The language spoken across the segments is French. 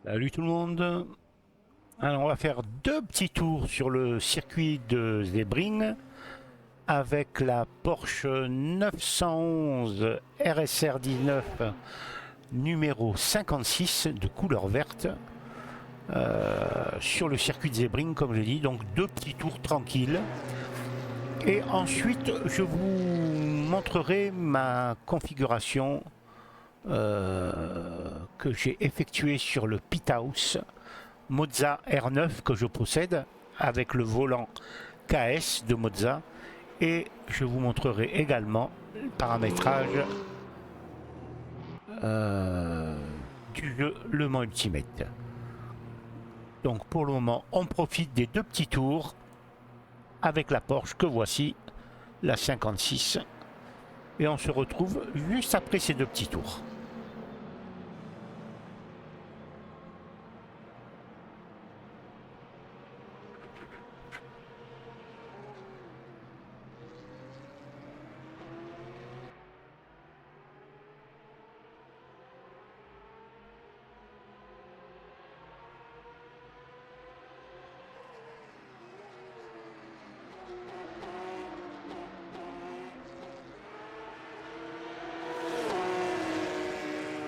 Salut tout le monde. Alors on va faire deux petits tours sur le circuit de Sebring avec la Porsche 911 RSR 19 numéro 56 de couleur verte sur le circuit de Sebring comme j'ai dit. Donc deux petits tours tranquilles. Et ensuite je vous montrerai ma configuration que j'ai effectuée sur le Pit House Mozza R9 que je possède avec le volant KS de Mozza, et je vous montrerai également le paramétrage euh, du jeu Le Mans Ultimate. Donc pour le moment on profite des deux petits tours avec la Porsche que voici, la 56, et on se retrouve juste après ces deux petits tours.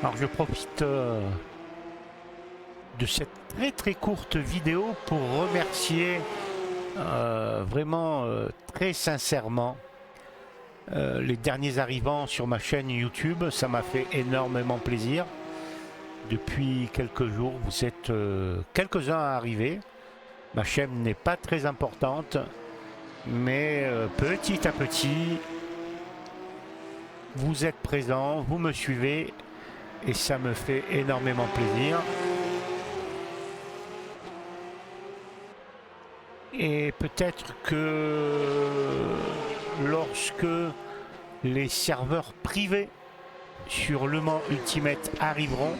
Alors je profite de cette très courte vidéo pour remercier vraiment très sincèrement les derniers arrivants sur ma chaîne YouTube. Ça m'a fait énormément plaisir. Depuis quelques jours, vous êtes quelques-uns à arriver. Ma chaîne n'est pas très importante, mais petit à petit, vous êtes présents, vous me suivez, et ça me fait énormément plaisir. Et peut-être que lorsque les serveurs privés sur Le Mans Ultimate arriveront,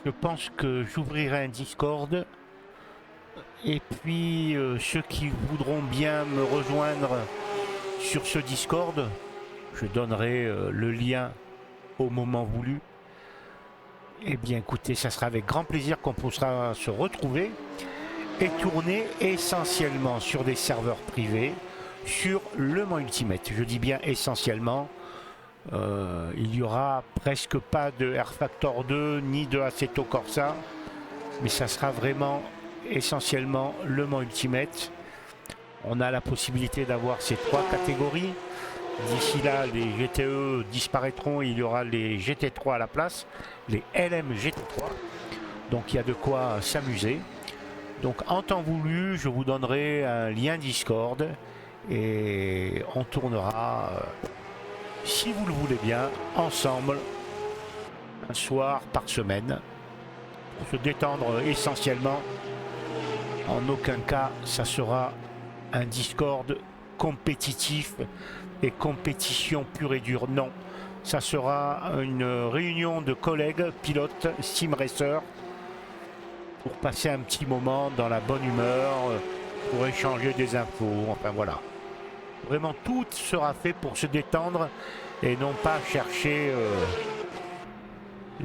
je pense que j'ouvrirai un Discord, et puis ceux qui voudront bien me rejoindre sur ce Discord, je donnerai le lien au moment voulu. Eh bien écoutez, ça sera avec grand plaisir qu'on pourra se retrouver et tourner essentiellement sur des serveurs privés sur Le Mans Ultimate. Je dis bien essentiellement. Il y aura presque pas de R Factor 2 ni de Assetto Corsa, mais ça sera vraiment essentiellement Le Mans Ultimate. On a la possibilité d'avoir ces trois catégories. D'ici là, les GTE disparaîtront, il y aura les GT3 à la place, les LM GT3. Donc il y a de quoi s'amuser. Donc en temps voulu, je vous donnerai un lien Discord et on tournera, si vous le voulez bien, ensemble un soir par semaine pour se détendre essentiellement. En aucun cas, ça sera un Discord compétitif et compétition pure et dure. Non, ça sera une réunion de collègues pilotes sim racers pour passer un petit moment dans la bonne humeur, pour échanger des infos, enfin voilà. Vraiment tout sera fait pour se détendre et non pas chercher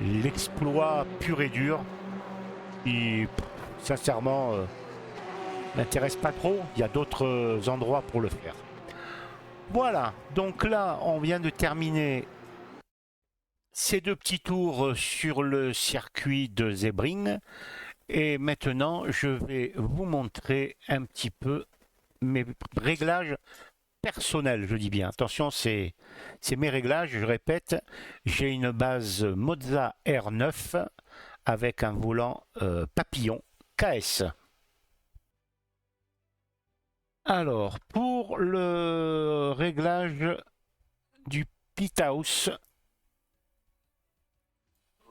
l'exploit pur et dur qui sincèrement n'intéresse pas trop. Il y a d'autres endroits pour le faire. Voilà, donc là on vient de terminer ces deux petits tours sur le circuit de Sebring, et maintenant je vais vous montrer un petit peu mes réglages personnels, je dis bien. Attention, c'est mes réglages, je répète. J'ai une base Mozza R9 avec un volant papillon KS. Alors, pour le réglage du Pit House,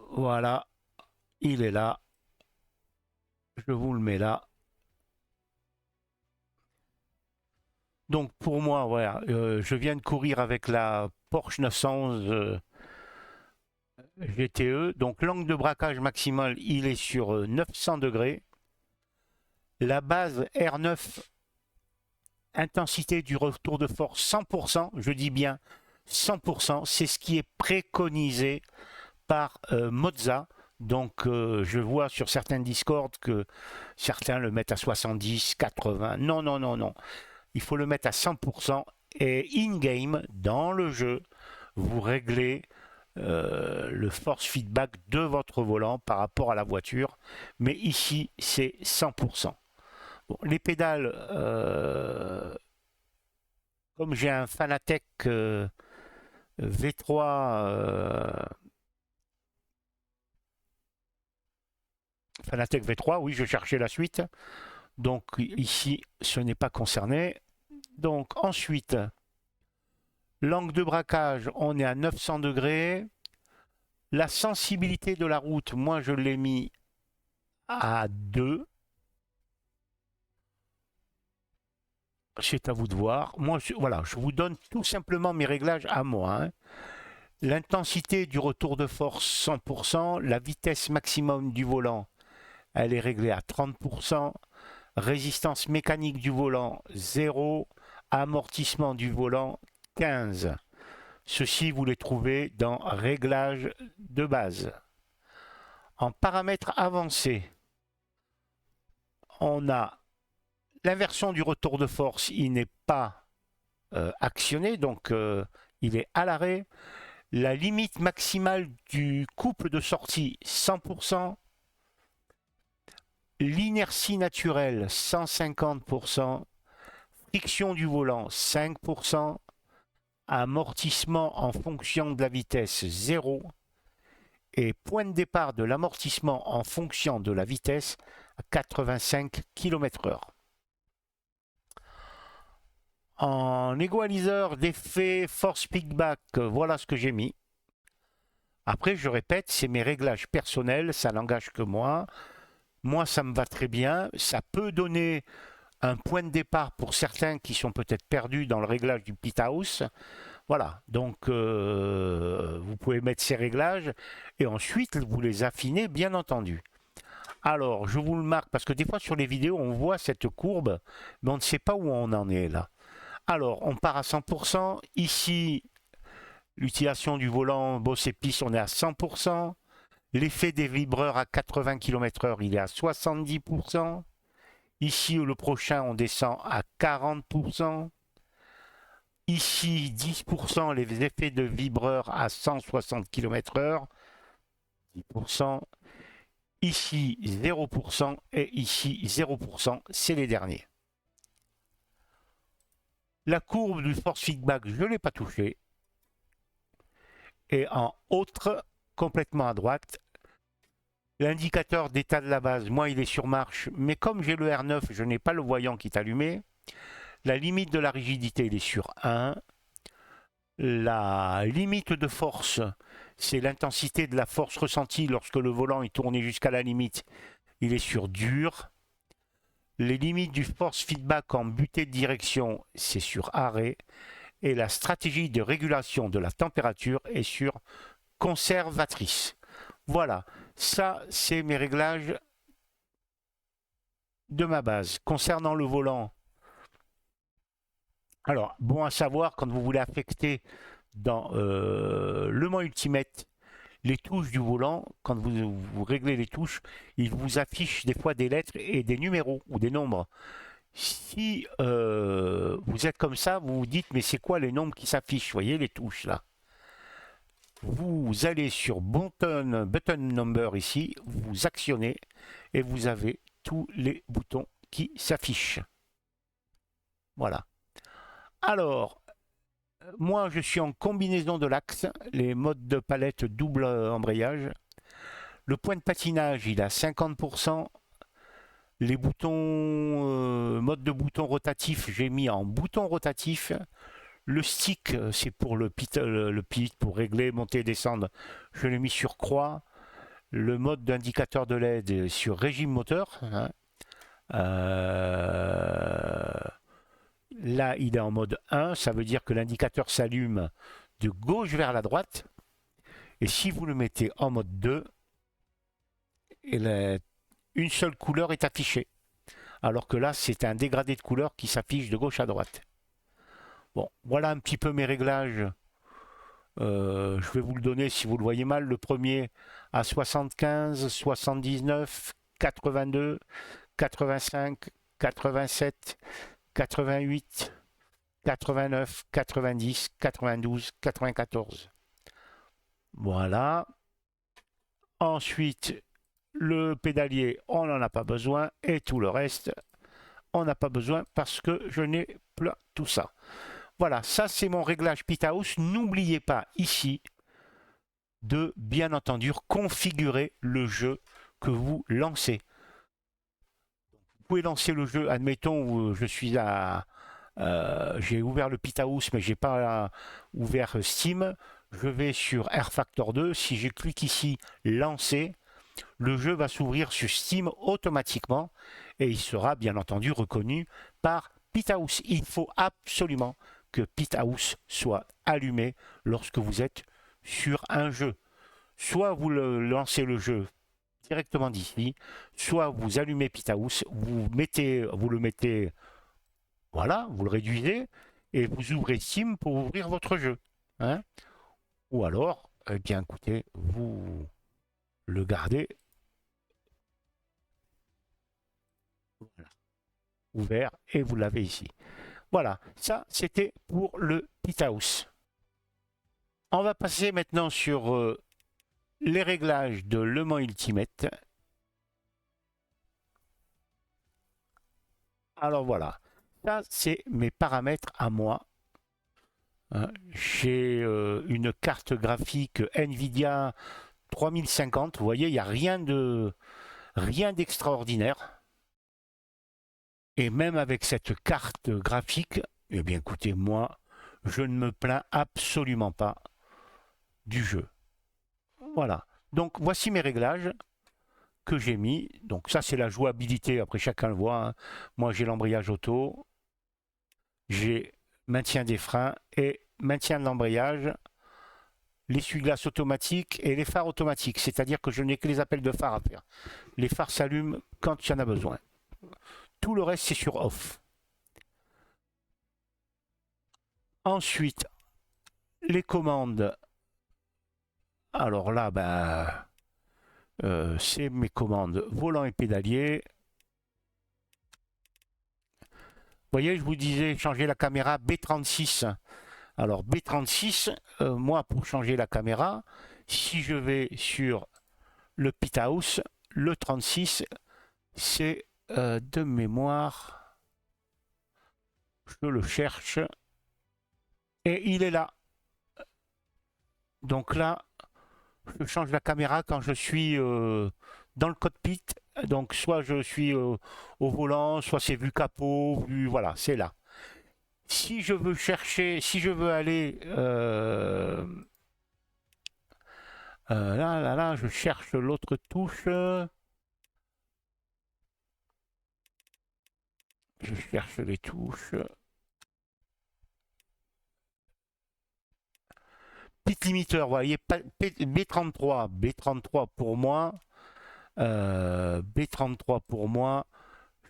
voilà, il est là. Je vous le mets là. Donc pour moi, voilà, je viens de courir avec la Porsche 911 GTE. Donc l'angle de braquage maximal, il est sur 900 degrés. La base R9, intensité du retour de force 100%, je dis bien 100%, c'est ce qui est préconisé par Mozza. Donc je vois sur certains Discord que certains le mettent à 70, 80. Non, non, non, non. Il faut le mettre à 100% et in-game, dans le jeu, vous réglez le force feedback de votre volant par rapport à la voiture. Mais ici, c'est 100%. Bon, les pédales, comme j'ai un Fanatec V3, Fanatec V3, oui, je cherchais la suite. Donc ici, ce n'est pas concerné. Donc ensuite, l'angle de braquage, on est à 900 degrés. La sensibilité de la route, moi je l'ai mis à 2. C'est à vous de voir. Moi, voilà, je vous donne tout simplement mes réglages à moi. Hein. L'intensité du retour de force 100%, la vitesse maximum du volant, elle est réglée à 30%, résistance mécanique du volant 0, amortissement du volant 15. Ceci, vous les trouvez dans réglages de base. En paramètres avancés, on a l'inversion du retour de force, il n'est pas actionné, donc il est à l'arrêt. La limite maximale du couple de sortie, 100%. L'inertie naturelle, 150%. Friction du volant, 5%. Amortissement en fonction de la vitesse, 0. Et point de départ de l'amortissement en fonction de la vitesse, à 85 km/h. En égaliseur d'effet force feedback, voilà ce que j'ai mis. Après, je répète, c'est mes réglages personnels, ça n'engage que moi. Moi, ça me va très bien. Ça peut donner un point de départ pour certains qui sont peut-être perdus dans le réglage du pit house. Voilà, donc vous pouvez mettre ces réglages et ensuite vous les affinez, bien entendu. Alors, je vous le marque parce que des fois sur les vidéos, on voit cette courbe, mais on ne sait pas où on en est là. Alors, on part à 100%. Ici, l'utilisation du volant Boss et piste, on est à 100%. L'effet des vibreurs à 80 km/h, il est à 70%. Ici, le prochain, on descend à 40%. Ici, 10%, les effets de vibreurs à 160 km/h. 10%. Ici, 0%. Et ici, 0%. C'est les derniers. La courbe du force feedback, je ne l'ai pas touché. Et en autre, complètement à droite, l'indicateur d'état de la base, moi il est sur marche, mais comme j'ai le R9, je n'ai pas le voyant qui est allumé. La limite de la rigidité, il est sur 1. La limite de force, c'est l'intensité de la force ressentie lorsque le volant est tourné jusqu'à la limite. Il est sur dur. Les limites du force feedback en butée de direction, c'est sur arrêt. Et la stratégie de régulation de la température est sur conservatrice. Voilà, ça c'est mes réglages de ma base. Concernant le volant, alors bon à savoir quand vous voulez affecter dans Le Mans Ultimate les touches du volant, quand vous réglez les touches, il vous affiche des fois des lettres et des numéros ou des nombres. Si vous êtes comme ça, vous vous dites mais c'est quoi les nombres qui s'affichent? Vous voyez les touches là. Vous allez sur button number ici, vous actionnez et vous avez tous les boutons qui s'affichent. Voilà. Alors, moi je suis en combinaison de l'axe, les modes de palette double embrayage. Le point de patinage, il a 50%. Les boutons, mode de bouton rotatif, j'ai mis en bouton rotatif. Le stick, c'est pour le pit, pour régler, monter, descendre. Je l'ai mis sur croix. Le mode d'indicateur de LED sur régime moteur. Hein. Là, il est en mode 1. Ça veut dire que l'indicateur s'allume de gauche vers la droite. Et si vous le mettez en mode 2, une seule couleur est affichée. Alors que là, c'est un dégradé de couleur qui s'affiche de gauche à droite. Bon, voilà un petit peu mes réglages Je vais vous le donner si vous le voyez mal. Le premier à 75, 79, 82, 85, 87, 88, 89, 90, 92, 94. Voilà. Ensuite, le pédalier, on n'en a pas besoin. Et tout le reste, on n'a pas besoin parce que je n'ai plus tout ça. Voilà, ça c'est mon réglage Pithouse. N'oubliez pas ici de bien entendu configurer le jeu que vous lancez. Vous pouvez lancer le jeu, admettons, où je suis à... j'ai ouvert le Pithouse mais j'ai pas ouvert Steam. Je vais sur R-Factor 2. Si je clique ici, lancer, le jeu va s'ouvrir sur Steam automatiquement et il sera bien entendu reconnu par Pithouse. Il faut absolument que Pithouse soit allumé lorsque vous êtes sur un jeu. Soit vous lancez le jeu directement d'ici, soit vous allumez Pithouse, vous le mettez, voilà, vous le réduisez et vous ouvrez Steam pour ouvrir votre jeu. Hein, ou alors, eh bien écoutez, vous le gardez voilà, ouvert et vous l'avez ici. Voilà, ça c'était pour le Pithouse. On va passer maintenant sur les réglages de Le Mans Ultimate. Alors voilà, ça c'est mes paramètres à moi. J'ai une carte graphique Nvidia 3050. Vous voyez, il n'y a rien d'extraordinaire. Et même avec cette carte graphique, eh bien écoutez, moi, je ne me plains absolument pas du jeu. Voilà. Donc voici mes réglages que j'ai mis. Donc ça c'est la jouabilité, après chacun le voit. Hein. Moi j'ai l'embrayage auto, j'ai maintien des freins et maintien de l'embrayage, l'essuie-glace automatique et les phares automatiques. C'est-à-dire que je n'ai que les appels de phare à faire. Les phares s'allument quand il y en a besoin. Tout le reste c'est sur off. Ensuite, les commandes. Alors là, ben, c'est mes commandes volant et pédalier. Vous voyez, je vous disais changer la caméra B36. Alors B36, moi pour changer la caméra, si je vais sur le Pithouse, le 36, c'est de mémoire, je le cherche, et il est là. Donc là, je change la caméra quand je suis dans le cockpit. Donc soit je suis au volant, soit c'est vue capot, vue, voilà, c'est là. Si je veux chercher, si je veux aller là, je cherche l'autre touche. Je cherche les touches. Pit limiteur, vous voyez, B33. B33 pour moi. B33 pour moi.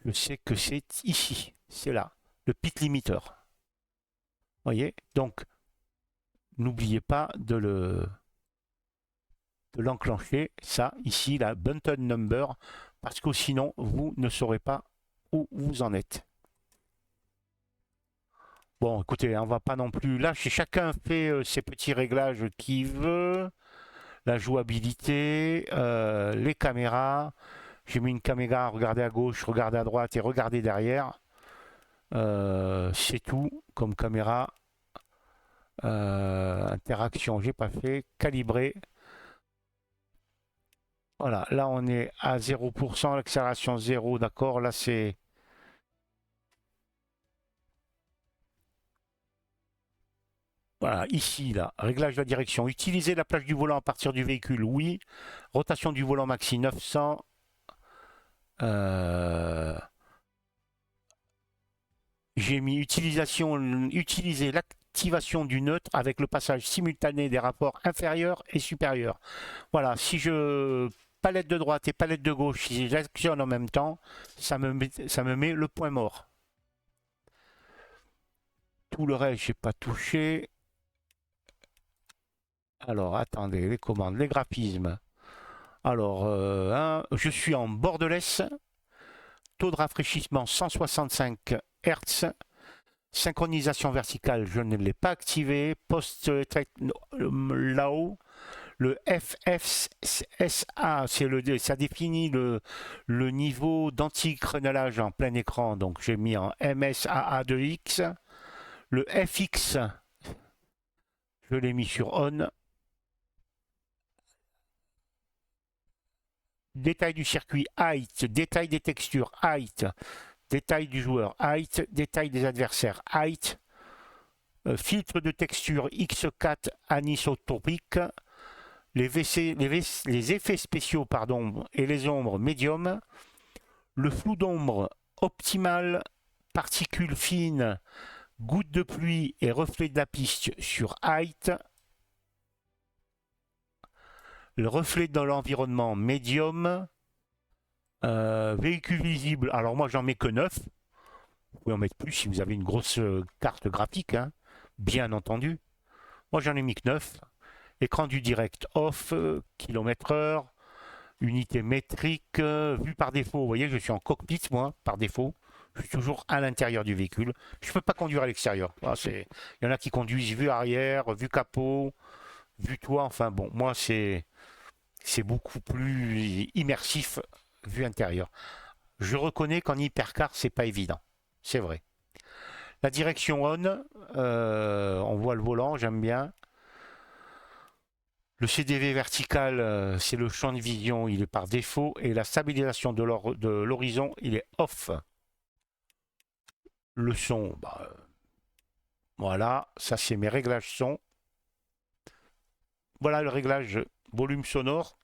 Je sais que c'est ici. C'est là. Le pit limiteur. Vous voyez, donc n'oubliez pas de l'enclencher. Ça, ici, la button number. Parce que sinon, vous ne saurez pas où vous en êtes. Bon, écoutez, on va pas non plus. Là, chacun fait ses petits réglages qu'il veut. La jouabilité, les caméras. J'ai mis une caméra, regardez à gauche, regardez à droite et regardez derrière. C'est tout comme caméra. Interaction, j'ai pas fait. Calibré. Voilà, là on est à 0%, l'accélération 0, d'accord. Là c'est. Voilà, ici, là, réglage de la direction. Utiliser la plage du volant à partir du véhicule, oui. Rotation du volant maxi 900. J'ai mis utiliser l'activation du neutre avec le passage simultané des rapports inférieurs et supérieurs. Voilà, si je palette de droite et palette de gauche, si j'actionne en même temps, ça me met le point mort. Tout le reste, j'ai pas touché. Alors, attendez, les commandes, les graphismes. Alors, je suis en borderless, taux de rafraîchissement 165 Hz, synchronisation verticale, je ne l'ai pas activé, post là-haut, le FFSA, ça définit le niveau d'anti-crénelage en plein écran, donc j'ai mis en MSAA2X. Le FX, je l'ai mis sur on. Détail du circuit, height, détail des textures, height, détail du joueur, height, détail des adversaires, height, filtre de texture X4 anisotropique, les effets spéciaux pardon, et les ombres médium, le flou d'ombre optimal, particules fines, gouttes de pluie et reflets de la piste sur height, le reflet dans l'environnement médium, véhicule visible, alors moi j'en mets que 9. Vous pouvez en mettre plus si vous avez une grosse carte graphique, hein, bien entendu. Moi j'en ai mis que 9. Écran du direct off, kilomètre-heure, unité métrique, vue par défaut. Vous voyez, je suis en cockpit, moi, par défaut. Je suis toujours à l'intérieur du véhicule. Je ne peux pas conduire à l'extérieur. Il y en a qui conduisent vue arrière, vue capot, vue toit. Enfin bon, moi c'est beaucoup plus immersif vue intérieure. Je reconnais qu'en hypercar, c'est pas évident. C'est vrai. La direction on voit le volant, j'aime bien. Le CDV vertical, c'est le champ de vision, il est par défaut. Et la stabilisation de l'horizon, il est off. Le son, voilà, ça c'est mes réglages son. Voilà le réglage volume sonore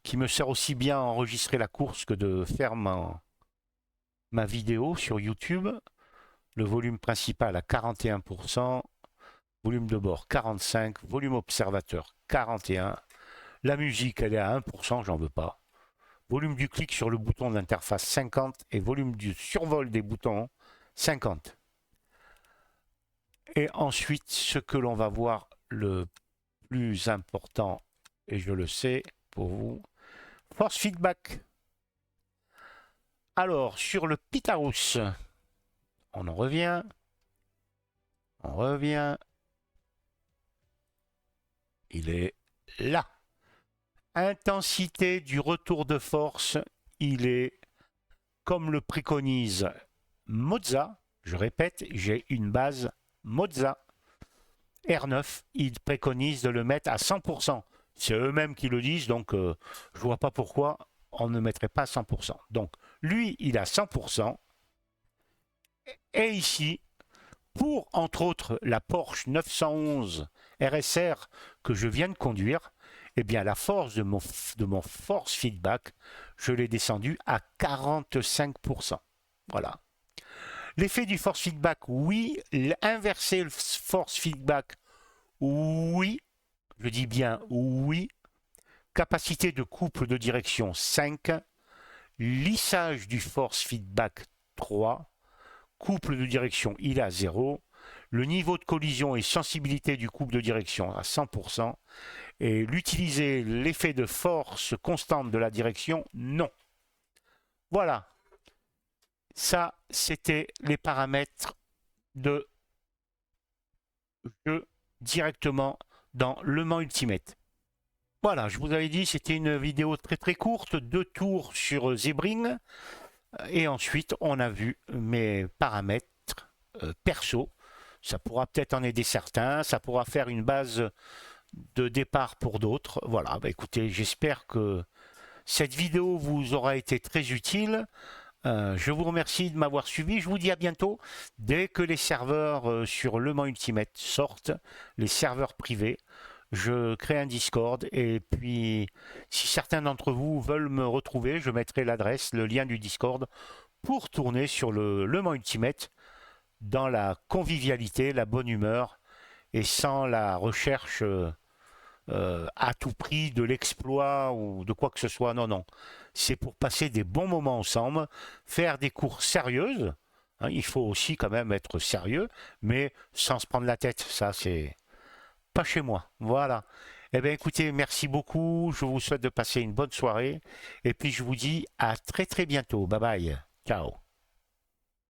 qui me sert aussi bien à enregistrer la course que de faire ma vidéo sur YouTube. Le volume principal à 41%, volume de bord 45%, volume observateur 41%. La musique, elle est à 1%, j'en veux pas. Volume du clic sur le bouton d'interface 50 et volume du survol des boutons 50. Et ensuite, ce que l'on va voir le plus important, et je le sais pour vous, force feedback. Alors, sur le Pitarus, on en revient. On revient. Il est là. Intensité du retour de force, il est, comme le préconise Mozza, je répète, j'ai une base Mozza R9, ils préconisent de le mettre à 100%. C'est eux-mêmes qui le disent, donc je ne vois pas pourquoi on ne mettrait pas à 100%. Donc lui, il a 100%. Et ici, pour entre autres la Porsche 911 RSR que je viens de conduire, eh bien la force de mon force feedback, je l'ai descendu à 45%. Voilà. L'effet du force feedback, oui. Inverser le force feedback, oui. Je dis bien oui. Capacité de couple de direction 5. Lissage du force feedback 3. Couple de direction, il est à 0. Le niveau de collision et sensibilité du couple de direction à 100%. Et l'utiliser l'effet de force constante de la direction, non. Voilà. Ça, c'était les paramètres de jeu directement dans Le Mans Ultimate. Voilà, je vous avais dit, c'était une vidéo très très courte, 2 tours sur Sebring. Et ensuite, on a vu mes paramètres perso. Ça pourra peut-être en aider certains, ça pourra faire une base de départ pour d'autres. Voilà, écoutez, j'espère que cette vidéo vous aura été très utile. Je vous remercie de m'avoir suivi. Je vous dis à bientôt. Dès que les serveurs sur Le Mans Ultimate sortent, les serveurs privés, je crée un Discord. Et puis, si certains d'entre vous veulent me retrouver, je mettrai l'adresse, le lien du Discord pour tourner sur Le Mans Ultimate dans la convivialité, la bonne humeur et sans la recherche à tout prix de l'exploit ou de quoi que ce soit. Non, non. C'est pour passer des bons moments ensemble, faire des courses sérieuses. Hein, il faut aussi quand même être sérieux, mais sans se prendre la tête. Ça, c'est pas chez moi. Voilà. Eh bien, écoutez, merci beaucoup. Je vous souhaite de passer une bonne soirée. Et puis, je vous dis à très très bientôt. Bye bye. Ciao.